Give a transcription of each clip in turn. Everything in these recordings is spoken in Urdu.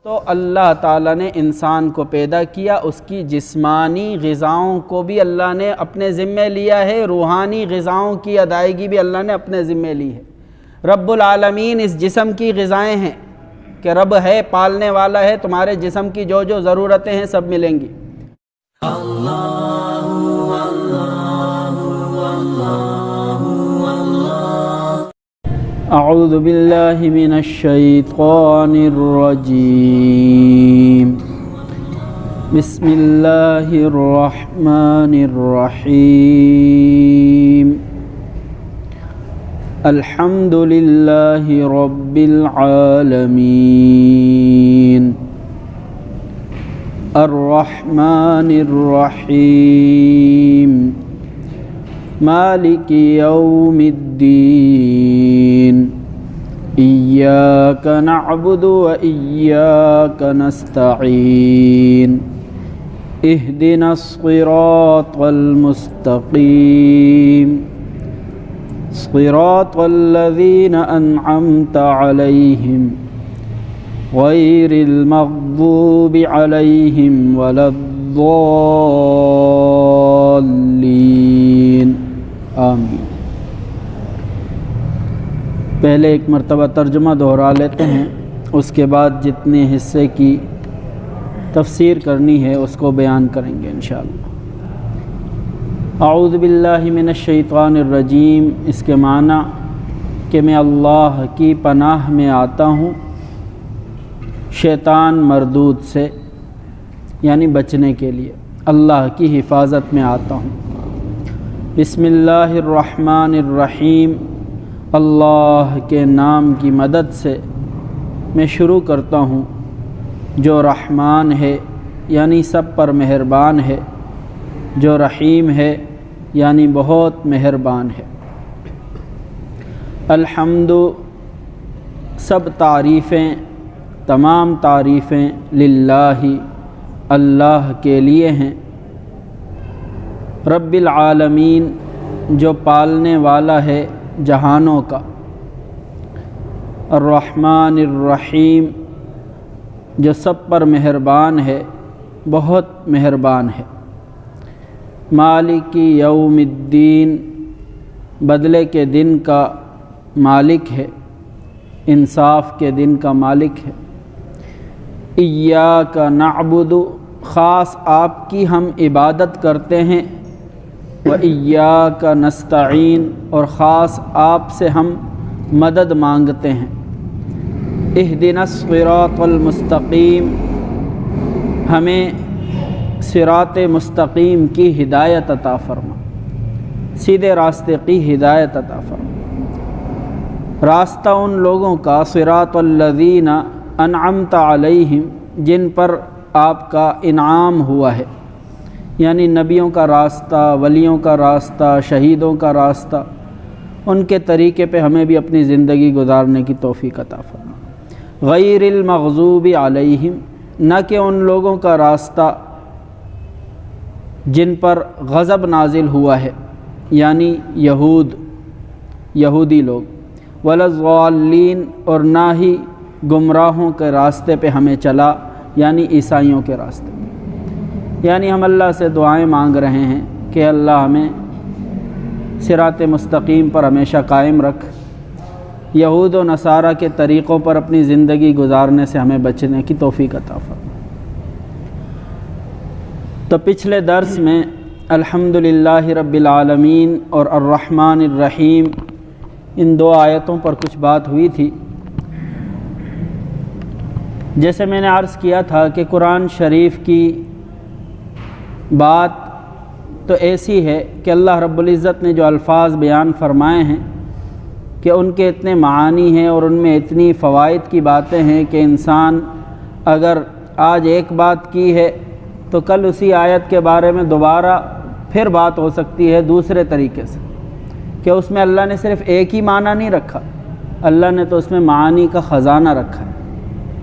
تو اللہ تعالیٰ نے انسان کو پیدا کیا، اس کی جسمانی غذاؤں کو بھی اللہ نے اپنے ذمے لیا ہے، روحانی غذاؤں کی ادائیگی بھی اللہ نے اپنے ذمے لی ہے۔ رب العالمین اس جسم کی غذائیں ہیں کہ رب ہے، پالنے والا ہے، تمہارے جسم کی جو جو ضرورتیں ہیں سب ملیں گی۔ اعوذ باللہ من الشیطان الرجیم، بسم اللہ الرحمن الرحیم، الحمد للہ رب العالمین، الرحمن الرحیم، مالک یوم الدین، ایاک نعبد و ایاک نستعین، اہدنا الصراط المستقیم، صراط الذین انعمت علیہم غیر المغضوب علیہم ولا الضالین، آمین۔ پہلے ایک مرتبہ ترجمہ دہرا لیتے ہیں، اس کے بعد جتنے حصے کی تفسیر کرنی ہے اس کو بیان کریں گے انشاءاللہ۔ اعوذ باللہ من الشیطان الرجیم، اس کے معنی کہ میں اللہ کی پناہ میں آتا ہوں شیطان مردود سے، یعنی بچنے کے لیے اللہ کی حفاظت میں آتا ہوں۔ بسم اللہ الرحمن الرحیم، اللہ کے نام کی مدد سے میں شروع کرتا ہوں جو رحمان ہے یعنی سب پر مہربان ہے، جو رحیم ہے یعنی بہت مہربان ہے۔ الحمد، سب تعریفیں، تمام تعریفیں للہ، اللہ کے لیے ہیں، رب العالمین، جو پالنے والا ہے جہانوں کا، الرحمن الرحیم، جو سب پر مہربان ہے، بہت مہربان ہے، مالک یوم الدین، بدلے کے دن کا مالک ہے، انصاف کے دن کا مالک ہے، ایاک نعبد، خاص آپ کی ہم عبادت کرتے ہیں، و ایاک نستعین، اور خاص آپ سے ہم مدد مانگتے ہیں، اہدنا الصراط المستقیم، ہمیں صراط مستقیم کی ہدایت عطا فرما، سیدھے راستے کی ہدایت عطا فرما۔ راستہ ان لوگوں کا، صراط الذین انعمت علیہم، جن پر آپ کا انعام ہوا ہے، یعنی نبیوں کا راستہ، ولیوں کا راستہ، شہیدوں کا راستہ، ان کے طریقے پہ ہمیں بھی اپنی زندگی گزارنے کی توفیق عطا فرما۔ غیر المغضوب علیہم، نہ کہ ان لوگوں کا راستہ جن پر غضب نازل ہوا ہے، یعنی یہودی لوگ، ولا الضالین، اور نہ ہی گمراہوں کے راستے پہ ہمیں چلا، یعنی عیسائیوں کے راستے پہ۔ یعنی ہم اللہ سے دعائیں مانگ رہے ہیں کہ اللہ ہمیں صراط مستقیم پر ہمیشہ قائم رکھ، یہود و نصارہ کے طریقوں پر اپنی زندگی گزارنے سے ہمیں بچنے کی توفیق عطا فرما۔ تو پچھلے درس میں الحمدللہ رب العالمین اور الرحمن الرحیم، ان دو آیتوں پر کچھ بات ہوئی تھی۔ جیسے میں نے عرض کیا تھا کہ قرآن شریف کی بات تو ایسی ہے کہ اللہ رب العزت نے جو الفاظ بیان فرمائے ہیں کہ ان کے اتنے معانی ہیں اور ان میں اتنی فوائد کی باتیں ہیں کہ انسان اگر آج ایک بات کی ہے تو کل اسی آیت کے بارے میں دوبارہ پھر بات ہو سکتی ہے دوسرے طریقے سے، کہ اس میں اللہ نے صرف ایک ہی معنی نہیں رکھا، اللہ نے تو اس میں معانی کا خزانہ رکھا ہے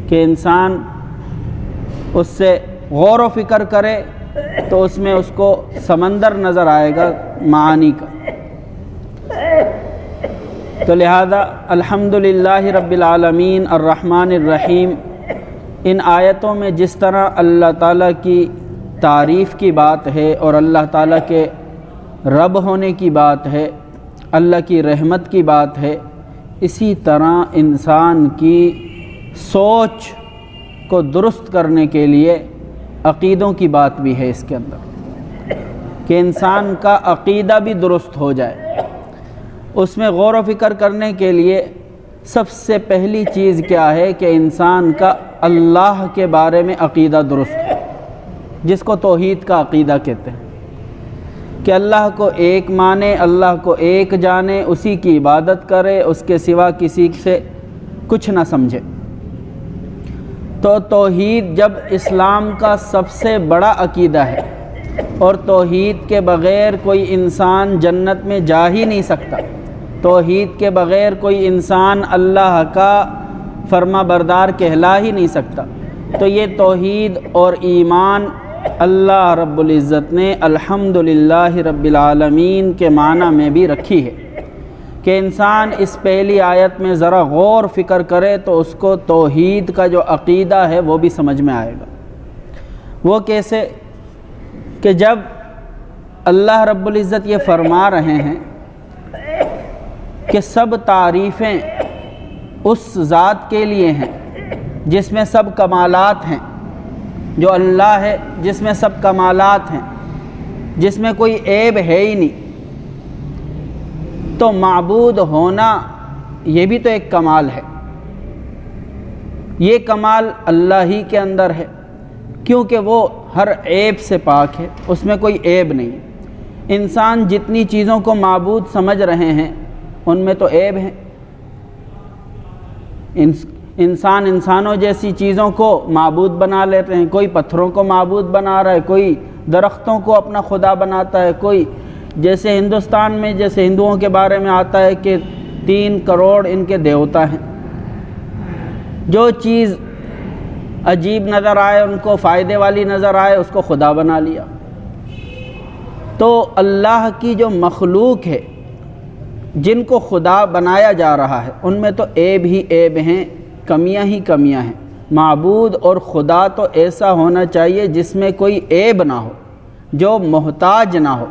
کہ انسان اس سے غور و فکر کرے تو اس میں اس کو سمندر نظر آئے گا معانی کا۔ تو لہذا الحمدللہ رب العالمین الرحمن الرحیم، ان آیتوں میں جس طرح اللہ تعالیٰ کی تعریف کی بات ہے اور اللہ تعالیٰ کے رب ہونے کی بات ہے، اللہ کی رحمت کی بات ہے، اسی طرح انسان کی سوچ کو درست کرنے کے لیے عقیدوں کی بات بھی ہے اس کے اندر، کہ انسان کا عقیدہ بھی درست ہو جائے۔ اس میں غور و فکر کرنے کے لیے سب سے پہلی چیز کیا ہے کہ انسان کا اللہ کے بارے میں عقیدہ درست ہے، جس کو توحید کا عقیدہ کہتے ہیں، کہ اللہ کو ایک مانے، اللہ کو ایک جانے، اسی کی عبادت کرے، اس کے سوا کسی سے کچھ نہ سمجھے۔ تو توحید جب اسلام کا سب سے بڑا عقیدہ ہے، اور توحید کے بغیر کوئی انسان جنت میں جا ہی نہیں سکتا، توحید کے بغیر کوئی انسان اللہ کا فرما بردار کہلا ہی نہیں سکتا، تو یہ توحید اور ایمان اللہ رب العزت نے الحمدللہ رب العالمین کے معنی میں بھی رکھی ہے، کہ انسان اس پہلی آیت میں ذرا غور فکر کرے تو اس کو توحید کا جو عقیدہ ہے وہ بھی سمجھ میں آئے گا۔ وہ کیسے؟ کہ جب اللہ رب العزت یہ فرما رہے ہیں کہ سب تعریفیں اس ذات کے لیے ہیں جس میں سب کمالات ہیں، جو اللہ ہے جس میں سب کمالات ہیں، جس میں کوئی عیب ہے ہی نہیں، تو معبود ہونا یہ بھی تو ایک کمال ہے۔ یہ کمال اللہ ہی کے اندر ہے، کیونکہ وہ ہر عیب سے پاک ہے، اس میں کوئی عیب نہیں۔ انسان جتنی چیزوں کو معبود سمجھ رہے ہیں ان میں تو عیب ہیں۔ انسان انسانوں جیسی چیزوں کو معبود بنا لیتے ہیں، کوئی پتھروں کو معبود بنا رہا ہے، کوئی درختوں کو اپنا خدا بناتا ہے، کوئی جیسے ہندوستان میں جیسے ہندوؤں کے بارے میں آتا ہے کہ 3 کروڑ ان کے دیوتا ہیں، جو چیز عجیب نظر آئے، ان کو فائدے والی نظر آئے، اس کو خدا بنا لیا۔ تو اللہ کی جو مخلوق ہے جن کو خدا بنایا جا رہا ہے ان میں تو عیب ہی عیب ہیں، کمیاں ہی کمیاں ہیں۔ معبود اور خدا تو ایسا ہونا چاہیے جس میں کوئی عیب نہ ہو، جو محتاج نہ ہو۔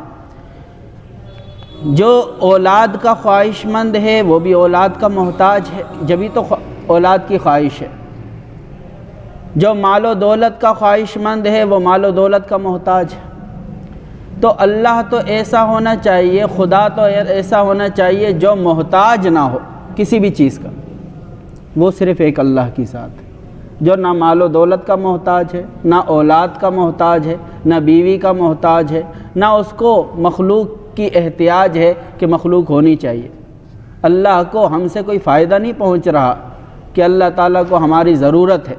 جو اولاد کا خواہش مند ہے وہ بھی اولاد کا محتاج ہے، جبھی تو اولاد کی خواہش ہے۔ جو مال و دولت کا خواہش مند ہے وہ مال و دولت کا محتاج ہے۔ تو اللہ تو ایسا ہونا چاہیے، خدا تو ایسا ہونا چاہیے جو محتاج نہ ہو کسی بھی چیز کا۔ وہ صرف ایک اللہ کی ذات ہے، جو نہ مال و دولت کا محتاج ہے، نہ اولاد کا محتاج ہے، نہ بیوی کا محتاج ہے، نہ اس کو مخلوق کی احتیاج ہے کہ مخلوق ہونی چاہیے۔ اللہ کو ہم سے کوئی فائدہ نہیں پہنچ رہا کہ اللہ تعالیٰ کو ہماری ضرورت ہے۔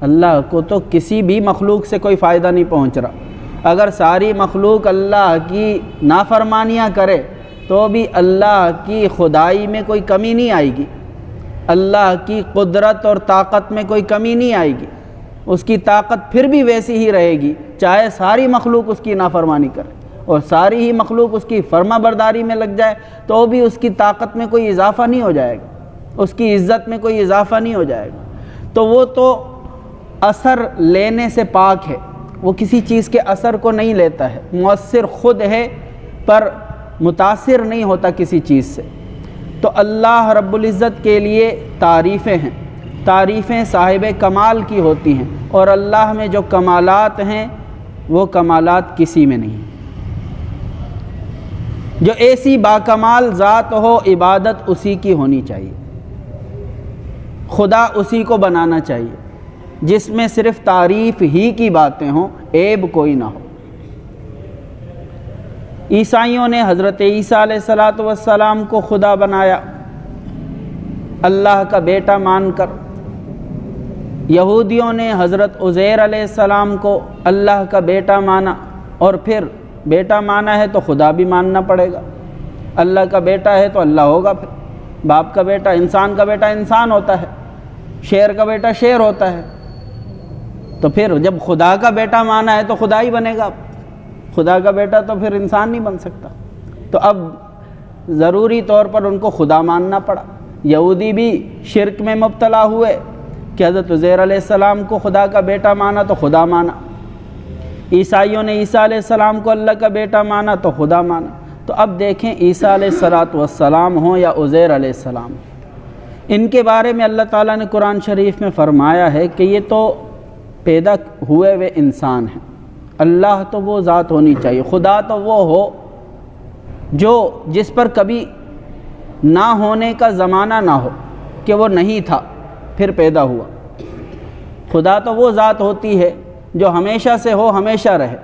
اللہ کو تو کسی بھی مخلوق سے کوئی فائدہ نہیں پہنچ رہا۔ اگر ساری مخلوق اللہ کی نافرمانیاں کرے تو بھی اللہ کی خدائی میں کوئی کمی نہیں آئے گی، اللہ کی قدرت اور طاقت میں کوئی کمی نہیں آئے گی، اس کی طاقت پھر بھی ویسی ہی رہے گی، چاہے ساری مخلوق اس کی نافرمانی کرے اور ساری ہی مخلوق اس کی فرما برداری میں لگ جائے تو بھی اس کی طاقت میں کوئی اضافہ نہیں ہو جائے گا، اس کی عزت میں کوئی اضافہ نہیں ہو جائے گا۔ تو وہ تو اثر لینے سے پاک ہے، وہ کسی چیز کے اثر کو نہیں لیتا ہے، مؤثر خود ہے پر متاثر نہیں ہوتا کسی چیز سے۔ تو اللہ رب العزت کے لیے تعریفیں ہیں، تعریفیں صاحب کمال کی ہوتی ہیں، اور اللہ میں جو کمالات ہیں وہ کمالات کسی میں نہیں۔ جو ایسی باکمال ذات ہو عبادت اسی کی ہونی چاہیے، خدا اسی کو بنانا چاہیے، جس میں صرف تعریف ہی کی باتیں ہوں، عیب کوئی نہ ہو۔ عیسائیوں نے حضرت عیسیٰ علیہ السلام کو خدا بنایا اللہ کا بیٹا مان کر، یہودیوں نے حضرت عزیر علیہ السلام کو اللہ کا بیٹا مانا، اور پھر بیٹا مانا ہے تو خدا بھی ماننا پڑے گا، اللہ کا بیٹا ہے تو اللہ ہوگا، پھر باپ کا بیٹا، انسان کا بیٹا انسان ہوتا ہے، شیر کا بیٹا شیر ہوتا ہے، تو پھر جب خدا کا بیٹا مانا ہے تو خدا ہی بنے گا، خدا کا بیٹا تو پھر انسان نہیں بن سکتا۔ تو اب ضروری طور پر ان کو خدا ماننا پڑا۔ یہودی بھی شرک میں مبتلا ہوئے کہ حضرت عزیر علیہ السلام کو خدا کا بیٹا مانا تو خدا مانا، عیسائیوں نے عیسیٰ علیہ السلام کو اللہ کا بیٹا مانا تو خدا مانا۔ تو اب دیکھیں عیسیٰ علیہ السلام ہوں یا عزیر علیہ السلام، ان کے بارے میں اللہ تعالیٰ نے قرآن شریف میں فرمایا ہے کہ یہ تو پیدا ہوئے ہوئے انسان ہیں۔ اللہ تو وہ ذات ہونی چاہیے، خدا تو وہ ہو جو جس پر کبھی نہ ہونے کا زمانہ نہ ہو، کہ وہ نہیں تھا پھر پیدا ہوا۔ خدا تو وہ ذات ہوتی ہے جو ہمیشہ سے ہو، ہمیشہ رہے،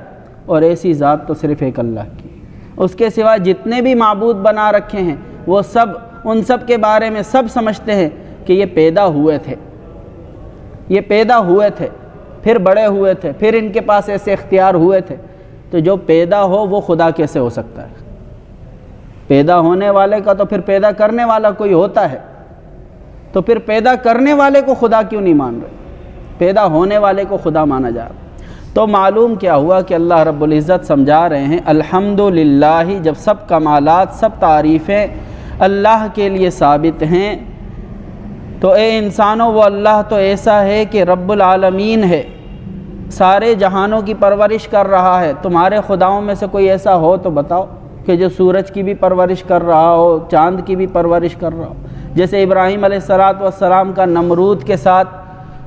اور ایسی ذات تو صرف ایک اللہ کی۔ اس کے سوا جتنے بھی معبود بنا رکھے ہیں وہ سب، ان سب کے بارے میں سب سمجھتے ہیں کہ یہ پیدا ہوئے تھے، یہ پیدا ہوئے تھے، پھر بڑے ہوئے تھے، پھر ان کے پاس ایسے اختیار ہوئے تھے۔ تو جو پیدا ہو وہ خدا کیسے ہو سکتا ہے؟ پیدا ہونے والے کا تو پھر پیدا کرنے والا کوئی ہوتا ہے، تو پھر پیدا کرنے والے کو خدا کیوں نہیں مان رہے؟ پیدا ہونے والے کو خدا مانا جا رہا۔ تو معلوم کیا ہوا کہ اللہ رب العزت سمجھا رہے ہیں الحمدللہ، جب سب کمالات، سب تعریفیں اللہ کے لیے ثابت ہیں، تو اے انسانوں وہ اللہ تو ایسا ہے کہ رب العالمین ہے، سارے جہانوں کی پرورش کر رہا ہے۔ تمہارے خداؤں میں سے کوئی ایسا ہو تو بتاؤ کہ جو سورج کی بھی پرورش کر رہا ہو، چاند کی بھی پرورش کر رہا ہو۔ جیسے ابراہیم علیہ السلام کا نمرود کے ساتھ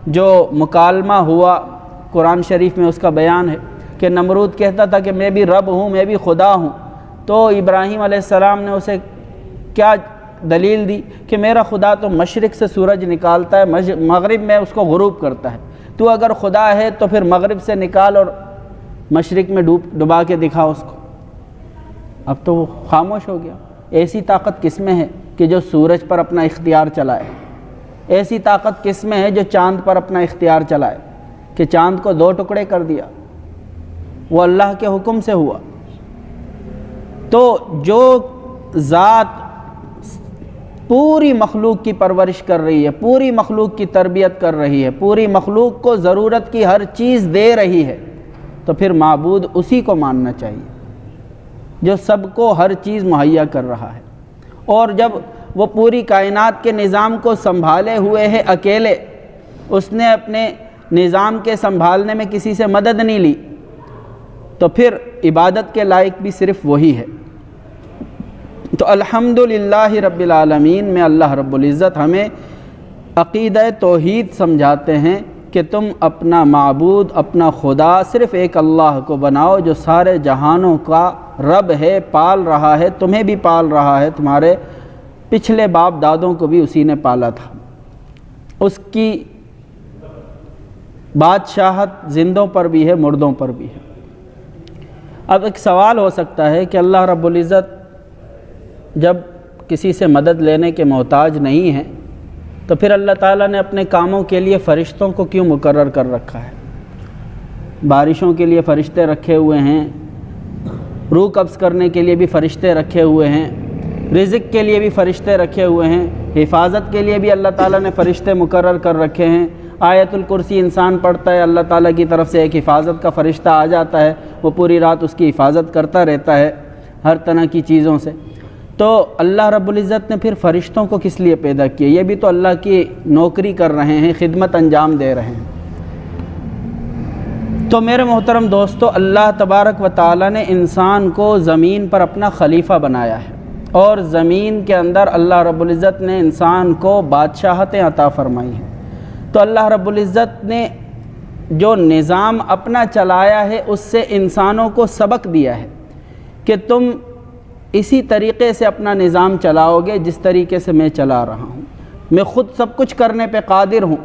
جو مکالمہ ہوا، قرآن شریف میں اس کا بیان ہے کہ نمرود کہتا تھا کہ میں بھی رب ہوں، میں بھی خدا ہوں، تو ابراہیم علیہ السلام نے اسے کیا دلیل دی کہ میرا خدا تو مشرق سے سورج نکالتا ہے، مغرب میں اس کو غروب کرتا ہے، تو اگر خدا ہے تو پھر مغرب سے نکال اور مشرق میں ڈبا کے دکھا اس کو۔ اب تو وہ خاموش ہو گیا۔ ایسی طاقت کس میں ہے کہ جو سورج پر اپنا اختیار چلائے؟ ایسی طاقت کس میں ہے جو چاند پر اپنا اختیار چلائے کہ چاند کو 2 ٹکڑے کر دیا؟ وہ اللہ کے حکم سے ہوا۔ تو جو ذات پوری مخلوق کی پرورش کر رہی ہے، پوری مخلوق کی تربیت کر رہی ہے، پوری مخلوق کو ضرورت کی ہر چیز دے رہی ہے، تو پھر معبود اسی کو ماننا چاہیے جو سب کو ہر چیز مہیا کر رہا ہے۔ اور جب وہ پوری کائنات کے نظام کو سنبھالے ہوئے ہے اکیلے، اس نے اپنے نظام کے سنبھالنے میں کسی سے مدد نہیں لی، تو پھر عبادت کے لائق بھی صرف وہی ہے۔ تو الحمدللہ رب العالمین میں اللہ رب العزت ہمیں عقیدہ توحید سمجھاتے ہیں کہ تم اپنا معبود، اپنا خدا صرف ایک اللہ کو بناؤ جو سارے جہانوں کا رب ہے، پال رہا ہے، تمہیں بھی پال رہا ہے، تمہارے پچھلے باپ دادوں کو بھی اسی نے پالا تھا۔ اس کی بادشاہت زندوں پر بھی ہے، مردوں پر بھی ہے۔ اب ایک سوال ہو سکتا ہے کہ اللہ رب العزت جب کسی سے مدد لینے کے محتاج نہیں ہیں تو پھر اللہ تعالیٰ نے اپنے کاموں کے لیے فرشتوں کو کیوں مقرر کر رکھا ہے؟ بارشوں کے لیے فرشتے رکھے ہوئے ہیں، روح قبض کرنے کے لیے بھی فرشتے رکھے ہوئے ہیں، رزق کے لیے بھی فرشتے رکھے ہوئے ہیں، حفاظت کے لیے بھی اللہ تعالیٰ نے فرشتے مقرر کر رکھے ہیں۔ آیت الکرسی انسان پڑھتا ہے، اللہ تعالیٰ کی طرف سے ایک حفاظت کا فرشتہ آ جاتا ہے، وہ پوری رات اس کی حفاظت کرتا رہتا ہے ہر طرح کی چیزوں سے۔ تو اللہ رب العزت نے پھر فرشتوں کو کس لیے پیدا کیا؟ یہ بھی تو اللہ کی نوکری کر رہے ہیں، خدمت انجام دے رہے ہیں۔ تو میرے محترم دوستو، اللہ تبارک و تعالیٰ نے انسان کو زمین پر اپنا خلیفہ بنایا ہے، اور زمین کے اندر اللہ رب العزت نے انسان کو بادشاہتیں عطا فرمائی ہیں۔ تو اللہ رب العزت نے جو نظام اپنا چلایا ہے اس سے انسانوں کو سبق دیا ہے کہ تم اسی طریقے سے اپنا نظام چلاؤ گے جس طریقے سے میں چلا رہا ہوں۔ میں خود سب کچھ کرنے پہ قادر ہوں،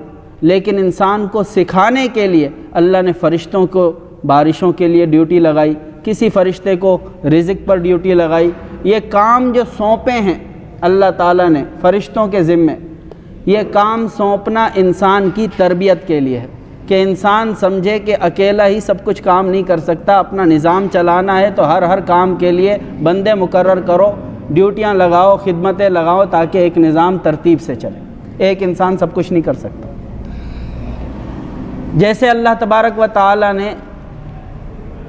لیکن انسان کو سکھانے کے لیے اللہ نے فرشتوں کو بارشوں کے لیے ڈیوٹی لگائی، کسی فرشتے کو رزق پر ڈیوٹی لگائی۔ یہ کام جو سونپے ہیں اللہ تعالیٰ نے فرشتوں کے ذمے، یہ کام سونپنا انسان کی تربیت کے لیے ہے کہ انسان سمجھے کہ اکیلا ہی سب کچھ کام نہیں کر سکتا، اپنا نظام چلانا ہے تو ہر کام کے لیے بندے مقرر کرو، ڈیوٹیاں لگاؤ، خدمتیں لگاؤ، تاکہ ایک نظام ترتیب سے چلے۔ ایک انسان سب کچھ نہیں کر سکتا۔ جیسے اللہ تبارک و تعالیٰ نے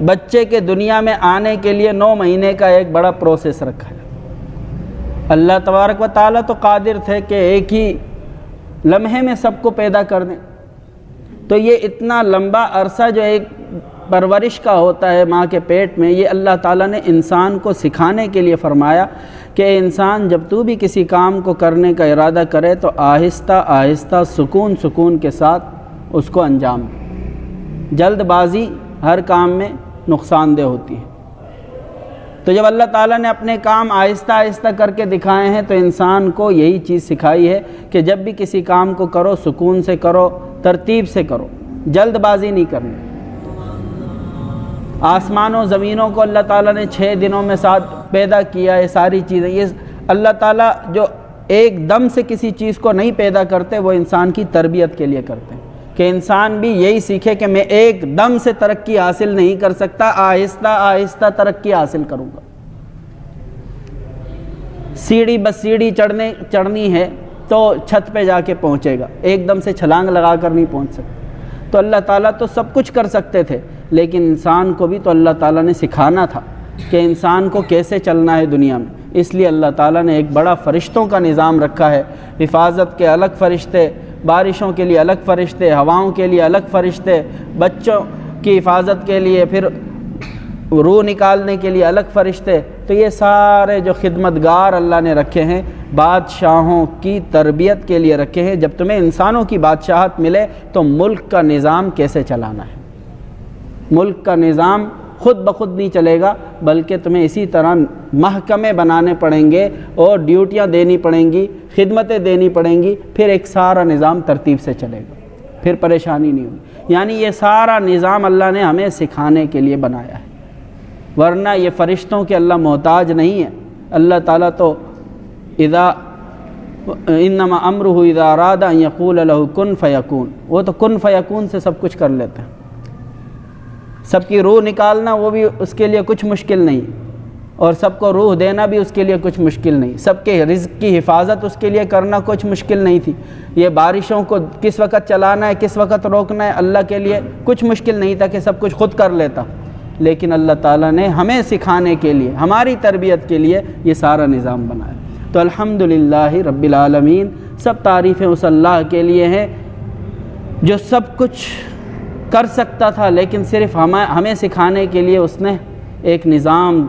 بچے کے دنیا میں آنے کے لیے 9 مہینے کا ایک بڑا پروسیس رکھا ہے۔ اللہ تبارک و تعالیٰ تو قادر تھے کہ ایک ہی لمحے میں سب کو پیدا کر دیں، تو یہ اتنا لمبا عرصہ جو ایک پرورش کا ہوتا ہے ماں کے پیٹ میں، یہ اللہ تعالیٰ نے انسان کو سکھانے کے لیے فرمایا کہ انسان جب تو بھی کسی کام کو کرنے کا ارادہ کرے تو آہستہ آہستہ سکون کے ساتھ اس کو انجام دے۔ جلد بازی ہر کام میں نقصان دہ ہوتی ہے۔ تو جب اللہ تعالیٰ نے اپنے کام آہستہ آہستہ کر کے دکھائے ہیں تو انسان کو یہی چیز سکھائی ہے کہ جب بھی کسی کام کو کرو سکون سے کرو، ترتیب سے کرو، جلد بازی نہیں کرنی۔ آسمانوں زمینوں کو اللہ تعالیٰ نے 6 دنوں میں ساتھ پیدا کیا، یہ ساری چیزیں، یہ اللہ تعالیٰ جو ایک دم سے کسی چیز کو نہیں پیدا کرتے، وہ انسان کی تربیت کے لیے کرتے ہیں کہ انسان بھی یہی سیکھے کہ میں ایک دم سے ترقی حاصل نہیں کر سکتا، آہستہ آہستہ ترقی حاصل کروں گا۔ سیڑھی بس سیڑھی چڑھنی ہے تو چھت پہ جا کے پہنچے گا، ایک دم سے چھلانگ لگا کر نہیں پہنچ سکتا۔ تو اللہ تعالیٰ تو سب کچھ کر سکتے تھے، لیکن انسان کو بھی تو اللہ تعالیٰ نے سکھانا تھا کہ انسان کو کیسے چلنا ہے دنیا میں۔ اس لیے اللہ تعالیٰ نے ایک بڑا فرشتوں کا نظام رکھا ہے، حفاظت کے الگ فرشتے، بارشوں کے لیے الگ فرشتے، ہواؤں کے لیے الگ فرشتے، بچوں کی حفاظت کے لیے، پھر روح نکالنے کے لیے الگ فرشتے۔ تو یہ سارے جو خدمتگار اللہ نے رکھے ہیں، بادشاہوں کی تربیت کے لیے رکھے ہیں۔ جب تمہیں انسانوں کی بادشاہت ملے تو ملک کا نظام کیسے چلانا ہے۔ ملک کا نظام خود بخود نہیں چلے گا، بلکہ تمہیں اسی طرح محکمے بنانے پڑیں گے اور ڈیوٹیاں دینی پڑیں گی، خدمتیں دینی پڑیں گی، پھر ایک سارا نظام ترتیب سے چلے گا، پھر پریشانی نہیں ہوگی۔ یعنی یہ سارا نظام اللہ نے ہمیں سکھانے کے لیے بنایا ہے، ورنہ یہ فرشتوں کے اللہ محتاج نہیں ہے۔ اللہ تعالیٰ تو انما امرہ اذا اراد ان یقول لہ کن فیکون، وہ تو کن فیکون سے سب کچھ کر لیتے ہیں۔ سب کی روح نکالنا وہ بھی اس کے لیے کچھ مشکل نہیں، اور سب کو روح دینا بھی اس کے لیے کچھ مشکل نہیں، سب کے رزق کی حفاظت اس کے لیے کرنا کچھ مشکل نہیں تھی۔ یہ بارشوں کو کس وقت چلانا ہے، کس وقت روکنا ہے، اللہ کے لیے کچھ مشکل نہیں تھا کہ سب کچھ خود کر لیتا، لیکن اللہ تعالیٰ نے ہمیں سکھانے کے لیے، ہماری تربیت کے لیے یہ سارا نظام بنایا۔ تو الحمدللہ رب العالمین، سب تعریفیں اس اللہ کے لیے ہیں جو سب کچھ کر سکتا تھا، لیکن صرف ہمیں سکھانے کے لیے اس نے ایک نظام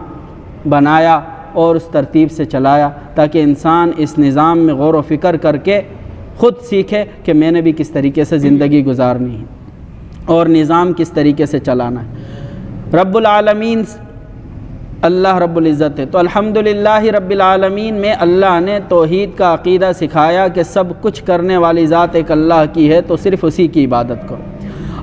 بنایا اور اس ترتیب سے چلایا، تاکہ انسان اس نظام میں غور و فکر کر کے خود سیکھے کہ میں نے بھی کس طریقے سے زندگی گزارنی ہے اور نظام کس طریقے سے چلانا ہے۔ رب العالمین اللہ رب العزت ہے۔ تو الحمدللہ رب العالمین میں اللہ نے توحید کا عقیدہ سکھایا کہ سب کچھ کرنے والی ذات ایک اللہ کی ہے، تو صرف اسی کی عبادت کرو۔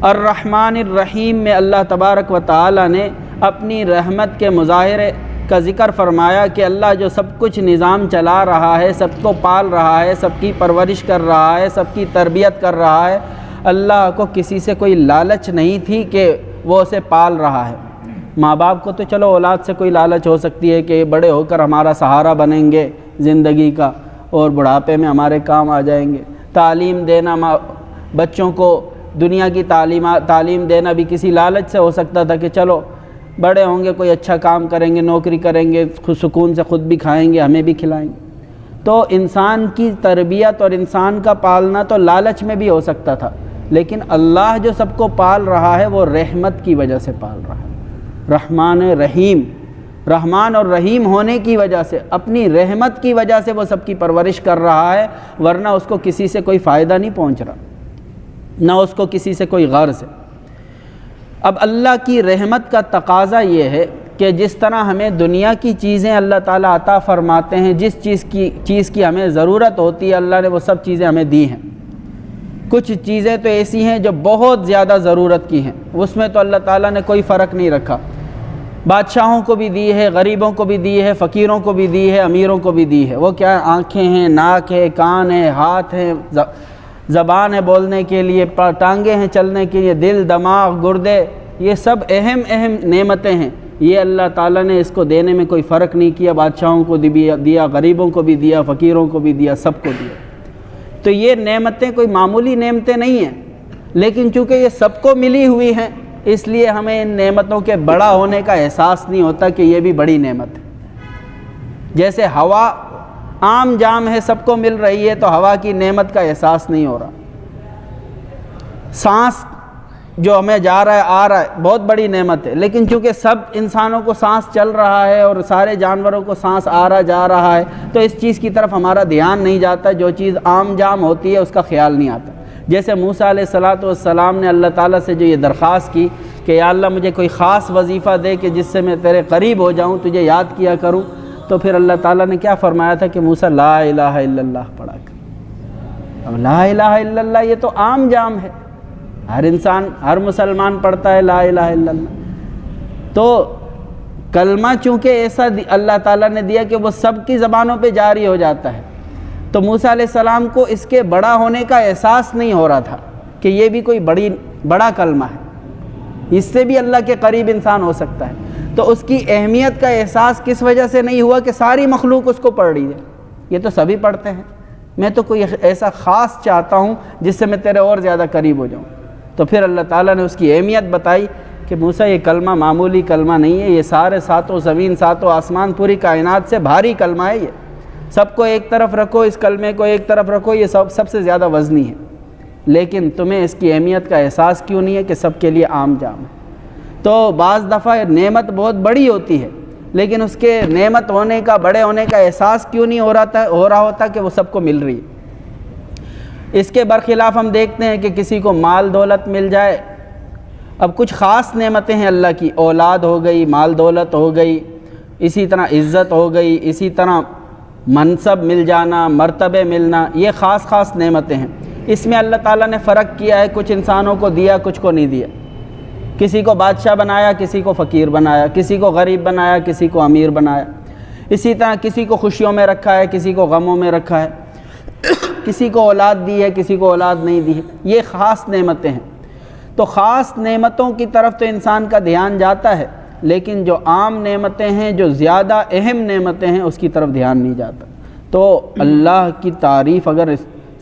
الرحمن الرحیم میں اللہ تبارک و تعالی نے اپنی رحمت کے مظاہرے کا ذکر فرمایا کہ اللہ جو سب کچھ نظام چلا رہا ہے، سب کو پال رہا ہے، سب کی پرورش کر رہا ہے، سب کی تربیت کر رہا ہے، اللہ کو کسی سے کوئی لالچ نہیں تھی کہ وہ اسے پال رہا ہے۔ ماں باپ کو تو چلو اولاد سے کوئی لالچ ہو سکتی ہے کہ بڑے ہو کر ہمارا سہارا بنیں گے زندگی کا اور بڑھاپے میں ہمارے کام آ جائیں گے۔ تعلیم دینا، بچوں کو دنیا کی تعلیم دینا بھی کسی لالچ سے ہو سکتا تھا کہ چلو بڑے ہوں گے کوئی اچھا کام کریں گے، نوکری کریں گے، سکون سے خود بھی کھائیں گے، ہمیں بھی کھلائیں گے۔ تو انسان کی تربیت اور انسان کا پالنا تو لالچ میں بھی ہو سکتا تھا، لیکن اللہ جو سب کو پال رہا ہے وہ رحمت کی وجہ سے پال رہا ہے۔ رحمان رحیم، رحمان اور رحیم ہونے کی وجہ سے، اپنی رحمت کی وجہ سے وہ سب کی پرورش کر رہا ہے، ورنہ اس کو کسی سے کوئی فائدہ نہیں پہنچ رہا، نہ اس کو کسی سے کوئی غرض ہے۔ اب اللہ کی رحمت کا تقاضا یہ ہے کہ جس طرح ہمیں دنیا کی چیزیں اللہ تعالیٰ عطا فرماتے ہیں، جس چیز کی ہمیں ضرورت ہوتی ہے اللہ نے وہ سب چیزیں ہمیں دی ہیں۔ کچھ چیزیں تو ایسی ہیں جو بہت زیادہ ضرورت کی ہیں، اس میں تو اللہ تعالیٰ نے کوئی فرق نہیں رکھا، بادشاہوں کو بھی دی ہے، غریبوں کو بھی دی ہے، فقیروں کو بھی دی ہے، امیروں کو بھی دی ہے۔ وہ کیا آنکھیں ہیں، ناک ہے، کان ہے، ہاتھ ہیں، زبان ہے بولنے کے لیے، ٹانگیں ہیں چلنے کے لیے، دل، دماغ، گردے، یہ سب اہم نعمتیں ہیں۔ یہ اللہ تعالیٰ نے اس کو دینے میں کوئی فرق نہیں کیا، بادشاہوں کو دیا، غریبوں کو بھی دیا، فقیروں کو بھی دیا، سب کو دیا۔ تو یہ نعمتیں کوئی معمولی نعمتیں نہیں ہیں، لیکن چونکہ یہ سب کو ملی ہوئی ہیں اس لیے ہمیں ان نعمتوں کے بڑا ہونے کا احساس نہیں ہوتا کہ یہ بھی بڑی نعمت ہے۔ جیسے ہوا عام جام ہے، سب کو مل رہی ہے، تو ہوا کی نعمت کا احساس نہیں ہو رہا۔ سانس جو ہمیں جا رہا ہے آ رہا ہے بہت بڑی نعمت ہے، لیکن چونکہ سب انسانوں کو سانس چل رہا ہے اور سارے جانوروں کو سانس آ رہا جا رہا ہے، تو اس چیز کی طرف ہمارا دھیان نہیں جاتا، جو چیز عام جام ہوتی ہے اس کا خیال نہیں آتا۔ جیسے موسیٰ علیہ السلام نے اللہ تعالیٰ سے جو یہ درخواست کی کہ یا اللہ مجھے کوئی خاص وظیفہ دے کہ جس سے میں تیرے قریب ہو جاؤں، تجھے یاد کیا کروں، تو پھر اللہ تعالیٰ نے کیا فرمایا تھا کہ موسیٰ لا الہ الا اللہ پڑھا کر۔ اب لا الہ الا اللہ یہ تو عام جام ہے، ہر انسان ہر مسلمان پڑھتا ہے لا الہ الا اللہ، تو کلمہ چونکہ ایسا اللہ تعالیٰ نے دیا کہ وہ سب کی زبانوں پہ جاری ہو جاتا ہے، تو موسیٰ علیہ السلام کو اس کے بڑا ہونے کا احساس نہیں ہو رہا تھا کہ یہ بھی کوئی بڑا کلمہ ہے، اس سے بھی اللہ کے قریب انسان ہو سکتا ہے۔ تو اس کی اہمیت کا احساس کس وجہ سے نہیں ہوا کہ ساری مخلوق اس کو پڑھ رہی ہے، یہ تو سبھی پڑھتے ہیں، میں تو کوئی ایسا خاص چاہتا ہوں جس سے میں تیرے اور زیادہ قریب ہو جاؤں۔ تو پھر اللہ تعالیٰ نے اس کی اہمیت بتائی کہ موسیٰ یہ کلمہ معمولی کلمہ نہیں ہے، یہ سارے ساتوں زمین ساتوں آسمان پوری کائنات سے بھاری کلمہ ہے، یہ سب کو ایک طرف رکھو، اس کلمے کو ایک طرف رکھو، یہ سب سے زیادہ وزنی ہے، لیکن تمہیں اس کی اہمیت کا احساس کیوں نہیں ہے کہ سب کے لیے عام جام ہے۔ تو بعض دفعہ نعمت بہت بڑی ہوتی ہے، لیکن اس کے نعمت ہونے کا بڑے ہونے کا احساس کیوں نہیں ہو رہا ہوتا کہ وہ سب کو مل رہی ہے۔ اس کے برخلاف ہم دیکھتے ہیں کہ کسی کو مال دولت مل جائے، اب کچھ خاص نعمتیں ہیں اللہ کی، اولاد ہو گئی، مال دولت ہو گئی، اسی طرح عزت ہو گئی، اسی طرح منصب مل جانا، مرتبے ملنا، یہ خاص نعمتیں ہیں۔ اس میں اللہ تعالیٰ نے فرق کیا ہے، کچھ انسانوں کو دیا کچھ کو نہیں دیا، کسی کو بادشاہ بنایا کسی کو فقیر بنایا، کسی کو غریب بنایا کسی کو امیر بنایا، اسی طرح کسی کو خوشیوں میں رکھا ہے کسی کو غموں میں رکھا ہے، کسی کو اولاد دی ہے کسی کو اولاد نہیں دی ہے، یہ خاص نعمتیں ہیں۔ تو خاص نعمتوں کی طرف تو انسان کا دھیان جاتا ہے، لیکن جو عام نعمتیں ہیں، جو زیادہ اہم نعمتیں ہیں، اس کی طرف دھیان نہیں جاتا۔ تو اللہ کی تعریف اگر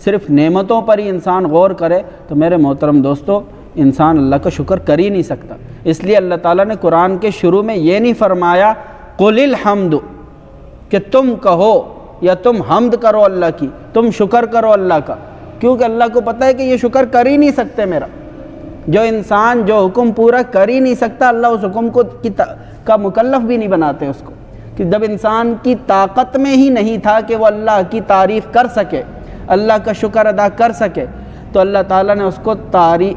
صرف نعمتوں پر ہی انسان غور کرے تو میرے محترم دوستو انسان اللہ کا شکر کر ہی نہیں سکتا۔ اس لیے اللہ تعالیٰ نے قرآن کے شروع میں یہ نہیں فرمایا قل الحمد، کہ تم کہو یا تم حمد کرو اللہ کی، تم شکر کرو اللہ کا، کیونکہ اللہ کو پتہ ہے کہ یہ شکر کر ہی نہیں سکتے میرا۔ جو انسان جو حکم پورا کر ہی نہیں سکتا، اللہ اس حکم کا مکلف بھی نہیں بناتے اس کو، کہ جب انسان کی طاقت میں ہی نہیں تھا کہ وہ اللہ کی تعریف کر سکے، اللہ کا شکر ادا کر سکے، تو اللہ تعالیٰ نے اس کو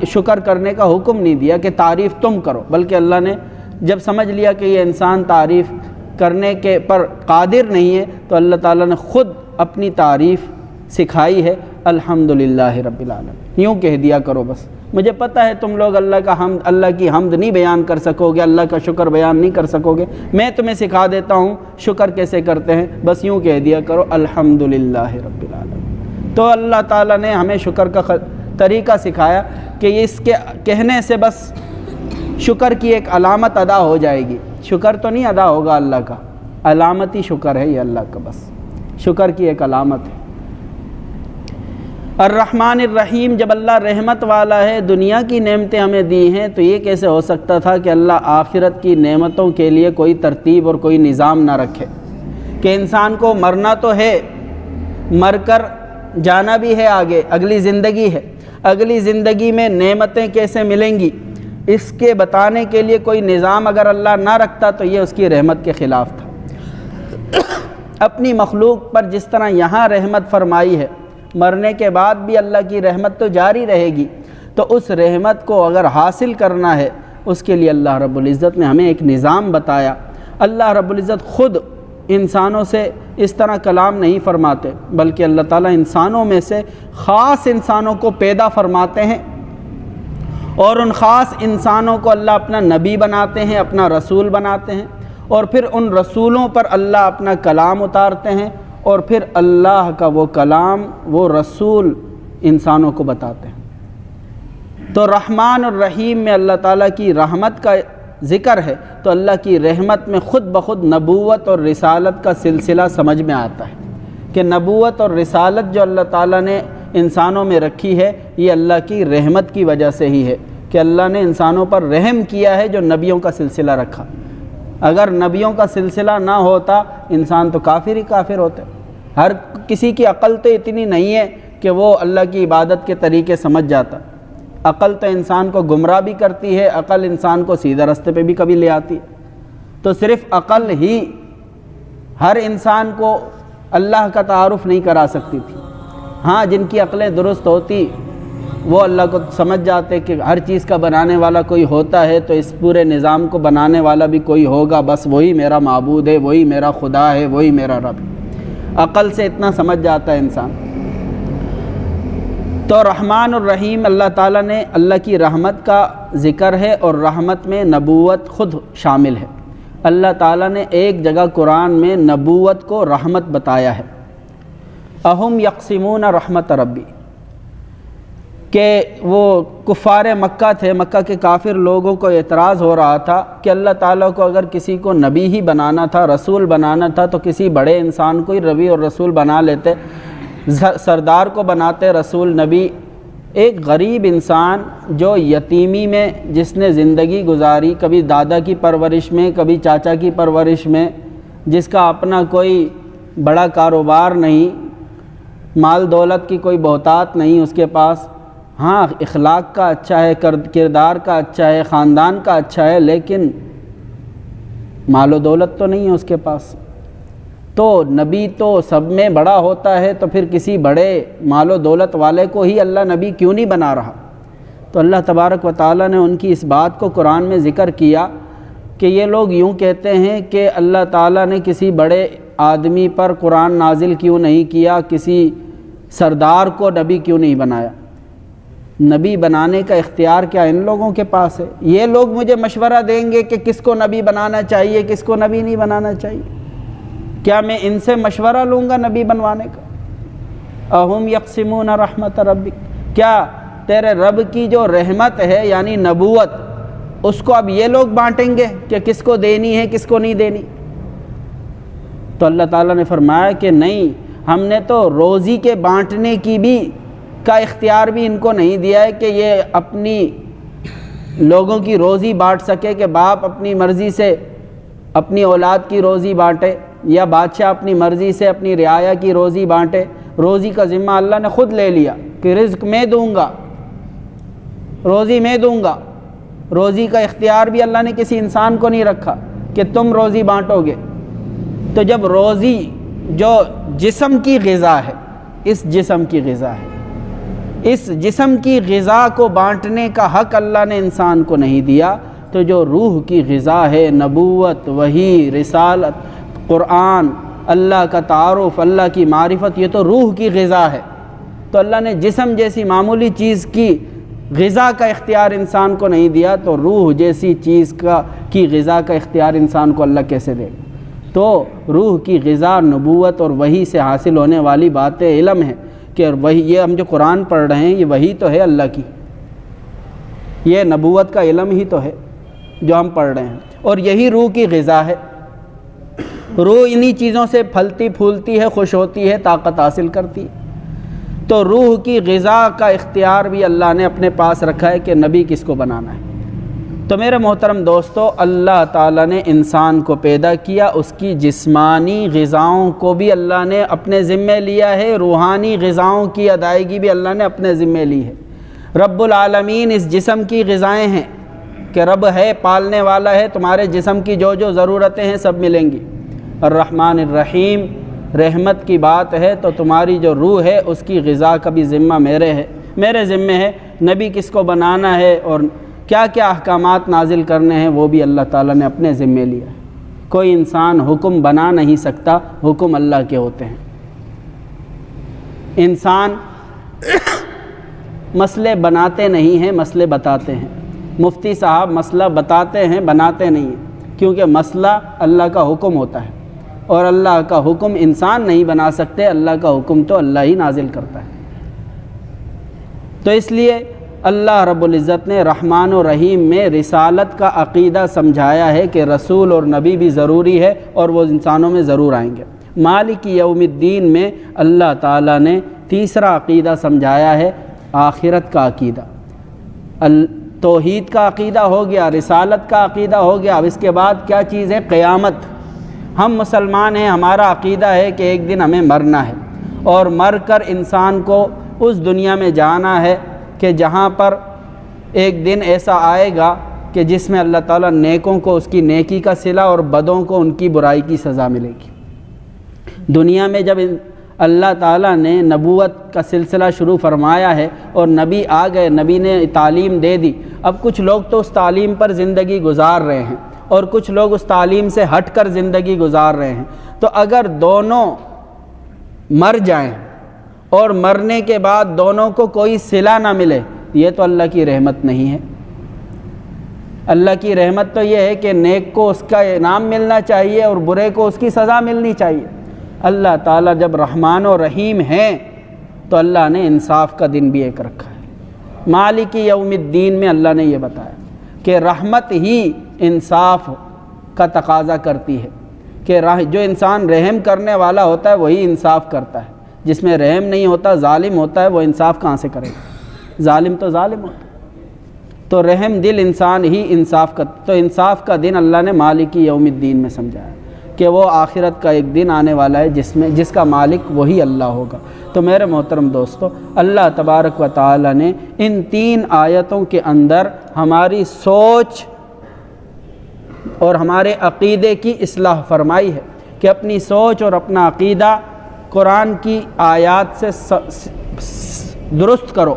شکر کرنے کا حکم نہیں دیا کہ تعریف تم کرو، بلکہ اللہ نے جب سمجھ لیا کہ یہ انسان تعریف کرنے کے پر قادر نہیں ہے تو اللہ تعالیٰ نے خود اپنی تعریف سکھائی ہے، الحمدللہ رب العالمین، یوں کہہ دیا کرو بس۔ مجھے پتہ ہے تم لوگ اللہ کی حمد نہیں بیان کر سکو گے، اللہ کا شکر بیان نہیں کر سکو گے، میں تمہیں سکھا دیتا ہوں شکر کیسے کرتے ہیں، بس یوں کہہ دیا کرو الحمدللہ رب العالمین۔ تو اللہ تعالیٰ نے ہمیں شکر کا طریقہ سکھایا کہ اس کے کہنے سے بس شکر کی ایک علامت ادا ہو جائے گی، شکر تو نہیں ادا ہوگا اللہ کا، علامتی شکر ہے یہ اللہ کا، بس شکر کی ایک علامت ہے۔ الرحمن الرحیم، جب اللہ رحمت والا ہے، دنیا کی نعمتیں ہمیں دی ہیں، تو یہ کیسے ہو سکتا تھا کہ اللہ آخرت کی نعمتوں کے لیے کوئی ترتیب اور کوئی نظام نہ رکھے، کہ انسان کو مرنا تو ہے، مر کر جانا بھی ہے، آگے اگلی زندگی ہے، اگلی زندگی میں نعمتیں کیسے ملیں گی، اس کے بتانے کے لیے کوئی نظام اگر اللہ نہ رکھتا تو یہ اس کی رحمت کے خلاف تھا۔ اپنی مخلوق پر جس طرح یہاں رحمت فرمائی ہے، مرنے کے بعد بھی اللہ کی رحمت تو جاری رہے گی، تو اس رحمت کو اگر حاصل کرنا ہے اس کے لیے اللہ رب العزت نے ہمیں ایک نظام بتایا۔ اللہ رب العزت خود انسانوں سے اس طرح کلام نہیں فرماتے، بلکہ اللہ تعالیٰ انسانوں میں سے خاص انسانوں کو پیدا فرماتے ہیں، اور ان خاص انسانوں کو اللہ اپنا نبی بناتے ہیں، اپنا رسول بناتے ہیں، اور پھر ان رسولوں پر اللہ اپنا کلام اتارتے ہیں، اور پھر اللہ کا وہ کلام وہ رسول انسانوں کو بتاتے ہیں۔ تو رحمان الرحیم میں اللہ تعالیٰ کی رحمت کا ذکر ہے، تو اللہ کی رحمت میں خود بخود نبوت اور رسالت کا سلسلہ سمجھ میں آتا ہے، کہ نبوت اور رسالت جو اللہ تعالیٰ نے انسانوں میں رکھی ہے، یہ اللہ کی رحمت کی وجہ سے ہی ہے، کہ اللہ نے انسانوں پر رحم کیا ہے جو نبیوں کا سلسلہ رکھا۔ اگر نبیوں کا سلسلہ نہ ہوتا انسان تو کافر ہی کافر ہوتے۔ ہر کسی کی عقل تو اتنی نہیں ہے کہ وہ اللہ کی عبادت کے طریقے سمجھ جاتا. عقل تو انسان کو گمراہ بھی کرتی ہے، عقل انسان کو سیدھے راستے پہ بھی کبھی لے آتی ہے. تو صرف عقل ہی ہر انسان کو اللہ کا تعارف نہیں کرا سکتی تھی. ہاں جن کی عقلیں درست ہوتی وہ اللہ کو سمجھ جاتے کہ ہر چیز کا بنانے والا کوئی ہوتا ہے، تو اس پورے نظام کو بنانے والا بھی کوئی ہوگا، بس وہی میرا معبود ہے، وہی میرا خدا ہے، وہی میرا رب ہے. عقل سے اتنا سمجھ جاتا ہے انسان. تو رحمان الرحیم اللہ تعالیٰ نے اللہ کی رحمت کا ذکر ہے، اور رحمت میں نبوت خود شامل ہے. اللہ تعالیٰ نے ایک جگہ قرآن میں نبوت کو رحمت بتایا ہے. اہم یقسمون رحمت ربی، کہ وہ کفار مکہ تھے، مکہ کے کافر لوگوں کو اعتراض ہو رہا تھا کہ اللہ تعالیٰ کو اگر کسی کو نبی ہی بنانا تھا، رسول بنانا تھا، تو کسی بڑے انسان کو ہی نبی اور رسول بنا لیتے، سردار کو بناتے رسول نبی. ایک غریب انسان جو یتیمی میں جس نے زندگی گزاری، کبھی دادا کی پرورش میں، کبھی چاچا کی پرورش میں، جس کا اپنا کوئی بڑا کاروبار نہیں، مال دولت کی کوئی بہتات نہیں اس کے پاس، ہاں اخلاق کا اچھا ہے، کردار کا اچھا ہے، خاندان کا اچھا ہے، لیکن مال و دولت تو نہیں ہے اس کے پاس. تو نبی تو سب میں بڑا ہوتا ہے، تو پھر کسی بڑے مال و دولت والے کو ہی اللہ نبی کیوں نہیں بنا رہا؟ تو اللہ تبارک و تعالیٰ نے ان کی اس بات کو قرآن میں ذکر کیا کہ یہ لوگ یوں کہتے ہیں کہ اللہ تعالیٰ نے کسی بڑے آدمی پر قرآن نازل کیوں نہیں کیا، کسی سردار کو نبی کیوں نہیں بنایا؟ نبی بنانے کا اختیار کیا ان لوگوں کے پاس ہے؟ یہ لوگ مجھے مشورہ دیں گے کہ کس کو نبی بنانا چاہیے، کس کو نبی نہیں بنانا چاہیے. کیا میں ان سے مشورہ لوں گا نبی بنوانے کا؟ اہم یقسمون رحمت ربک، کیا تیرے رب کی جو رحمت ہے یعنی نبوت، اس کو اب یہ لوگ بانٹیں گے کہ کس کو دینی ہے کس کو نہیں دینی؟ تو اللہ تعالیٰ نے فرمایا کہ نہیں، ہم نے تو روزی کے بانٹنے کی بھی کا اختیار بھی ان کو نہیں دیا ہے کہ یہ اپنی لوگوں کی روزی بانٹ سکے، کہ باپ اپنی مرضی سے اپنی اولاد کی روزی بانٹے، یا بادشاہ اپنی مرضی سے اپنی رعایا کی روزی بانٹے. روزی کا ذمہ اللہ نے خود لے لیا کہ رزق میں دوں گا، روزی میں دوں گا. روزی کا اختیار بھی اللہ نے کسی انسان کو نہیں رکھا کہ تم روزی بانٹو گے. تو جب روزی جو جسم کی غذا ہے، اس جسم کی غذا ہے، اس جسم کی غذا کو بانٹنے کا حق اللہ نے انسان کو نہیں دیا، تو جو روح کی غذا ہے، نبوت، وحی، رسالت، قرآن، اللہ کا تعارف، اللہ کی معرفت، یہ تو روح کی غذا ہے. تو اللہ نے جسم جیسی معمولی چیز کی غذا کا اختیار انسان کو نہیں دیا، تو روح جیسی چیز کی غذا کا اختیار انسان کو اللہ کیسے دے گا؟ تو روح کی غذا نبوت اور وحی سے حاصل ہونے والی باتیں علم ہے کہ وہی، یہ ہم جو قرآن پڑھ رہے ہیں یہ وحی تو ہے اللہ کی، یہ نبوت کا علم ہی تو ہے جو ہم پڑھ رہے ہیں، اور یہی روح کی غذا ہے. روح انہی چیزوں سے پھلتی پھولتی ہے، خوش ہوتی ہے، طاقت حاصل کرتی ہے. تو روح کی غذا کا اختیار بھی اللہ نے اپنے پاس رکھا ہے کہ نبی کس کو بنانا ہے. تو میرے محترم دوستو، اللہ تعالیٰ نے انسان کو پیدا کیا، اس کی جسمانی غذاؤں کو بھی اللہ نے اپنے ذمے لیا ہے، روحانی غذاؤں کی ادائیگی بھی اللہ نے اپنے ذمے لی ہے. رب العالمین اس جسم کی غذائیں ہیں کہ رب ہے، پالنے والا ہے، تمہارے جسم کی جو جو ضرورتیں ہیں سب ملیں گی. الرحمن الرحیم، رحمت کی بات ہے تو تمہاری جو روح ہے اس کی غذا کا بھی ذمہ میرے ذمے ہے. نبی کس کو بنانا ہے اور کیا کیا احکامات نازل کرنے ہیں وہ بھی اللہ تعالیٰ نے اپنے ذمے لیا ہے. کوئی انسان حکم بنا نہیں سکتا، حکم اللہ کے ہوتے ہیں. انسان مسئلے بناتے نہیں ہیں، مسئلے بتاتے ہیں. مفتی صاحب مسئلہ بتاتے ہیں، بناتے نہیں ہیں، کیونکہ مسئلہ اللہ کا حکم ہوتا ہے، اور اللہ کا حکم انسان نہیں بنا سکتے، اللہ کا حکم تو اللہ ہی نازل کرتا ہے. تو اس لیے اللہ رب العزت نے رحمان و رحیم میں رسالت کا عقیدہ سمجھایا ہے کہ رسول اور نبی بھی ضروری ہے، اور وہ انسانوں میں ضرور آئیں گے. مالک یوم الدین میں اللہ تعالیٰ نے تیسرا عقیدہ سمجھایا ہے، آخرت کا عقیدہ. توحید کا عقیدہ ہو گیا، رسالت کا عقیدہ ہو گیا، اب اس کے بعد کیا چیز ہے؟ قیامت. ہم مسلمان ہیں، ہمارا عقیدہ ہے کہ ایک دن ہمیں مرنا ہے، اور مر کر انسان کو اس دنیا میں جانا ہے کہ جہاں پر ایک دن ایسا آئے گا کہ جس میں اللہ تعالیٰ نیکوں کو اس کی نیکی کا صلہ اور بدوں کو ان کی برائی کی سزا ملے گی۔ دنیا میں جب اللہ تعالیٰ نے نبوت کا سلسلہ شروع فرمایا ہے اور نبی آ گئے، نبی نے تعلیم دے دی، اب کچھ لوگ تو اس تعلیم پر زندگی گزار رہے ہیں اور کچھ لوگ اس تعلیم سے ہٹ کر زندگی گزار رہے ہیں۔ تو اگر دونوں مر جائیں اور مرنے کے بعد دونوں کو کوئی صلہ نہ ملے، یہ تو اللہ کی رحمت نہیں ہے۔ اللہ کی رحمت تو یہ ہے کہ نیک کو اس کا انعام ملنا چاہیے اور برے کو اس کی سزا ملنی چاہیے۔ اللہ تعالیٰ جب رحمان و رحیم ہیں تو اللہ نے انصاف کا دن بھی ایک رکھا ہے۔ مالک یوم الدین میں اللہ نے یہ بتایا کہ رحمت ہی انصاف کا تقاضا کرتی ہے، کہ جو انسان رحم کرنے والا ہوتا ہے وہی انصاف کرتا ہے، جس میں رحم نہیں ہوتا، ظالم ہوتا ہے، وہ انصاف کہاں سے کرے گا؟ ظالم تو ظالم ہوتا ہے۔ تو رحم دل انسان ہی انصاف کا، تو انصاف کا دن اللہ نے مالک یوم الدین میں سمجھایا کہ وہ آخرت کا ایک دن آنے والا ہے جس کا مالک وہی اللہ ہوگا۔ تو میرے محترم دوستو، اللہ تبارک و تعالی نے ان 3 آیتوں کے اندر ہماری سوچ اور ہمارے عقیدے کی اصلاح فرمائی ہے کہ اپنی سوچ اور اپنا عقیدہ قرآن کی آیات سے درست کرو،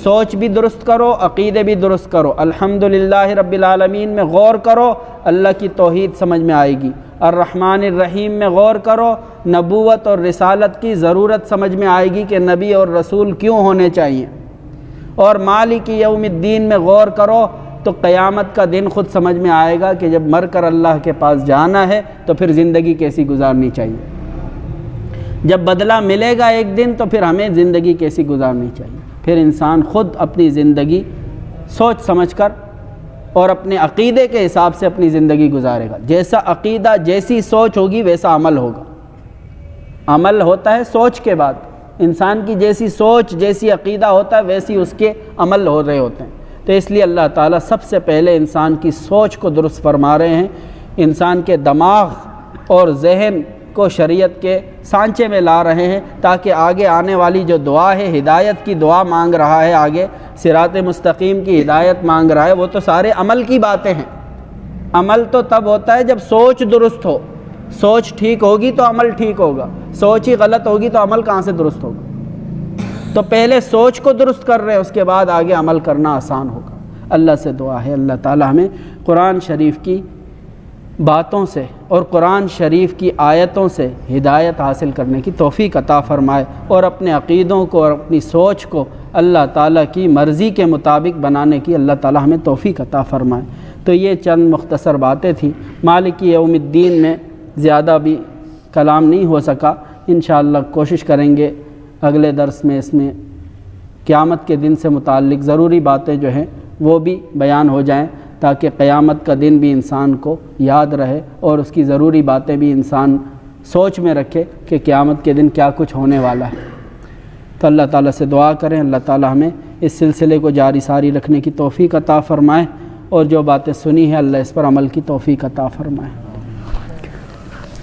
سوچ بھی درست کرو، عقیدے بھی درست کرو۔ الحمدللہ رب العالمین میں غور کرو، اللہ کی توحید سمجھ میں آئے گی۔ الرحمن الرحیم میں غور کرو، نبوت اور رسالت کی ضرورت سمجھ میں آئے گی کہ نبی اور رسول کیوں ہونے چاہیے۔ اور مالک یوم الدین میں غور کرو تو قیامت کا دن خود سمجھ میں آئے گا کہ جب مر کر اللہ کے پاس جانا ہے تو پھر زندگی کیسی گزارنی چاہیے۔ جب بدلہ ملے گا ایک دن تو پھر ہمیں زندگی کیسی گزارنی چاہیے۔ پھر انسان خود اپنی زندگی سوچ سمجھ کر اور اپنے عقیدے کے حساب سے اپنی زندگی گزارے گا۔ جیسا عقیدہ، جیسی سوچ ہوگی ویسا عمل ہوگا۔ عمل ہوتا ہے سوچ کے بعد، انسان کی جیسی سوچ، جیسی عقیدہ ہوتا ہے ویسی اس کے عمل ہو رہے ہوتے ہیں۔ تو اس لیے اللہ تعالیٰ سب سے پہلے انسان کی سوچ کو درست فرما رہے ہیں، انسان کے دماغ اور ذہن کو شریعت کے سانچے میں لا رہے ہیں، تاکہ آگے آنے والی جو دعا ہے، ہدایت کی دعا مانگ رہا ہے، آگے صراط مستقیم کی ہدایت مانگ رہا ہے، وہ تو سارے عمل کی باتیں ہیں۔ عمل تو تب ہوتا ہے جب سوچ درست ہو، سوچ ٹھیک ہوگی تو عمل ٹھیک ہوگا، سوچ ہی غلط ہوگی تو عمل کہاں سے درست ہوگا؟ تو پہلے سوچ کو درست کر رہے ہیں، اس کے بعد آگے عمل کرنا آسان ہوگا۔ اللہ سے دعا ہے اللہ تعالی ہمیں قرآن شریف کی باتوں سے اور قرآن شریف کی آیتوں سے ہدایت حاصل کرنے کی توفیق عطا فرمائے، اور اپنے عقیدوں کو اور اپنی سوچ کو اللہ تعالیٰ کی مرضی کے مطابق بنانے کی اللہ تعالیٰ ہمیں توفیق عطا فرمائے۔ تو یہ چند مختصر باتیں تھیں۔ مالک یوم الدین میں زیادہ بھی کلام نہیں ہو سکا، انشاءاللہ کوشش کریں گے اگلے درس میں اس میں قیامت کے دن سے متعلق ضروری باتیں جو ہیں وہ بھی بیان ہو جائیں، تاکہ قیامت کا دن بھی انسان کو یاد رہے اور اس کی ضروری باتیں بھی انسان سوچ میں رکھے کہ قیامت کے دن کیا کچھ ہونے والا ہے۔ تو اللہ تعالیٰ سے دعا کریں اللہ تعالیٰ ہمیں اس سلسلے کو جاری ساری رکھنے کی توفیق عطا فرمائے، اور جو باتیں سنی ہیں اللہ اس پر عمل کی توفیق عطا فرمائے۔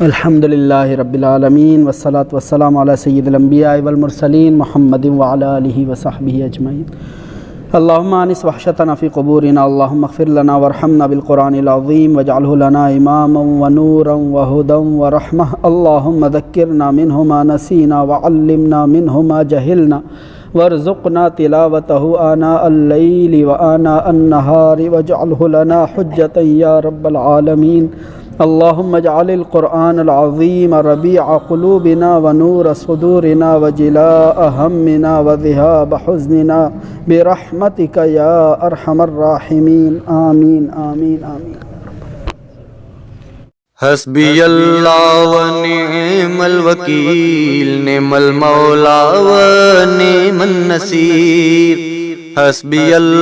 الحمدللہ رب العالمین والصلاة والسلام علی سید الانبیاء والمرسلین محمد وعلی آلہ وصحبہ اجمعین۔ اللہم آنس وحشتنا فی قبورنا، اللہم اغفر لنا وارحمنا بالقرآن العظیم واجعلہ لنا اماما ونورا وہدا ورحمہ، اللہم ذکرنا منہ ما نسینا وعلمنا منہ ما جہلنا وارزقنا تلاوتہ آناء اللیل وآناء النہار واجعلہ لنا حجتا یا رب العالمین۔ اللہم اجعل القرآن العظیم ربیع قلوبنا ونور صدورنا وجلاء ہمنا وذہاب حزننا برحمتک یا ارحم الراحمین، آمین آمین آمین۔ حسبی اللہ و نعم الوکیل، نعم المولا و نعم النصیر، حسبی اللہ